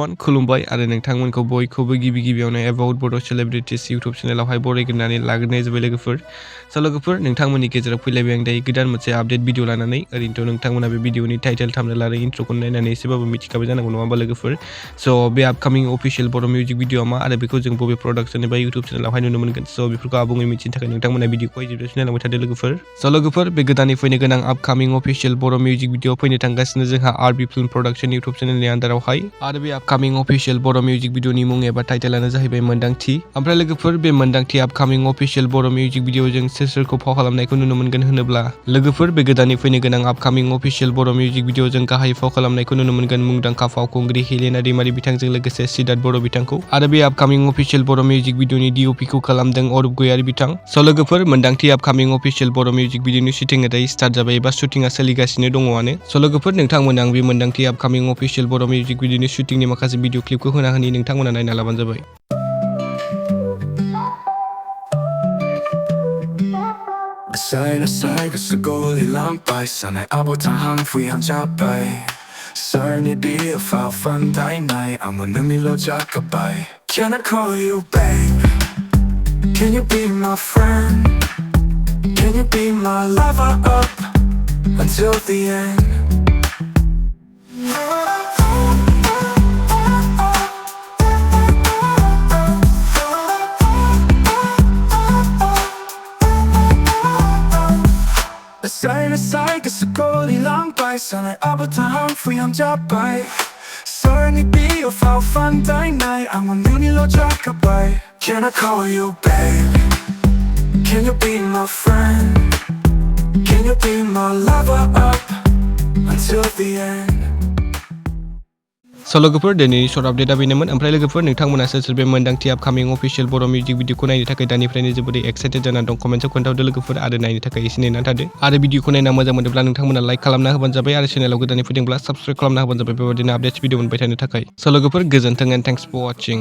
Everyone खुलुमबाय आरो नोंथांमोनखौ बयखौबो गिबियावनो एबाउट बड' सेलिब्रिटिस इउट्युब चेनेलावहाय बरायग्रोनानै लाग्रोनाय जाबाय लोगोफोर। स' लोगोफोर नोंथांमोननि गेजेराव फैलायबाय आं दायो गोदान मोनसे आपडेट भिडिअ लानानै। ओरैनोथ' नोंथांमोना बे भिडिअनि टाइटेल थाम्बनेल आरो इन्ट्र'खौ नायनानै एसेबाबो मिथिखाबाय जानांगौ नङा होमबा लोगोफोर। स' बे आपकामिं अफिसियेल बर' मिउजिक भिडिअआ मा आरो बेखौ जों बबे प्रडाक्सन एबा इउट्युब चेनेलावहाय नुनो मोनगोन। स' बेफोरखौ आबुङै मिथिनो थाखाय नोंथांमोना भिडिअखौहाय जोबजासिम नायलांबाय थादो लोगोफोर। स' लोगोफोर बे गोदानै फैनो गोनां आपकामिं अफिसियेल बर' मिउजिक भिडिअ फैनो थांगासिनो जोंहा आरबि फिल्म प्रडाक्सन इउट्युब चेनेलनि आन्दारावहाय। आरो बे आपकामिं अफिसियेल बर' मिउजिक भिडिअनि मुं एबा टाइटेलानो जाहैबाय मोन्दांथि। ओमफ्राय लोगोफोर बे मोन्दांथि आपकामिं अफिसियेल बर' मिउजिक भिडिअजों सोरखौ फाव खालामनायखौ नुनो मोनगोन होनोब्ला लोगोफोर बे गोदानै फैनो गोनां आपकामिं अफिसियेल बर' मिउजिक भिडिअजों गाहाय फाव खालामनायखौ नुनो मोनगोन मुंदांखा फावखुंग्रि हेलिना दैमारि बिथांजों लोगोसे सिद्धार्थ बर' बिथांखौ। आरो बे आपकामिं अफिसियेल बर' मिउजिक भिडिअनि डिअपिखौ खालामदों अरुप गयारि बिथां। स' लोगोफोर मोन्दांथि आपकामिं अफिसियेल बर' मिउजिक भिडिअनि शुटिंआ दायो स्टार्ट जाबाय एबा शुटिंआ सोलिगासिनो दङआनो। स' लोगोफोर नोंथांमोना आं बे मोन्दांथि आपकामिं अफिसियेल बर' मिउजिक भिडिअनि शुटिंनि माखासे भिडिअ क्लिपखौ होना होनि नोंथांमोना नायना लाबानो जाबाय। Sai gusto ko lilampay Sana'y abot ang hangfuyan japay Sarni di afafanday Ang manamilo jakabay Can I call you babe? Can you be my friend? Can you be my lover up until the end? Sai gusto ko lilampay Sana'y abot ang hangfuyan japay Sarni di afafanday Ang manamilo jakabay Can I call you babe? Can you be my friend? Can you be my lover up until the end? स' लोगोफोर दिनैनि short आपडेटआ बेनोमोन। ओमफ्राय लोगोफोर नोंथांमोना सोर बे मोन्दांथि आपकामिं अफिसियेल बर' मिउजिक भिडिअखौ नायनो थाखाय दानिफ्रायनो जोबोरै एक्साइटेड जाना दं कमेन्टआव खोन्थाहरदो लोगोफोर आरो नायनो थाखाय एसे नेनानै थादो। आरो भिडिअखौ नायना मोजां मोनोब्ला नोंथांमोना लाइक खालामना होबानो जाबाय आरो चेनेलाव गोदानै फैदोंब्ला साबस्क्राइब खालामना होबानो जाबाय बेबायदिनो आपडेट्स भिडिअ मोनबाय थानो थाखाय। स' लोगोफोर गोजोन्थों एन्ड थेंक्स फर वाचिं।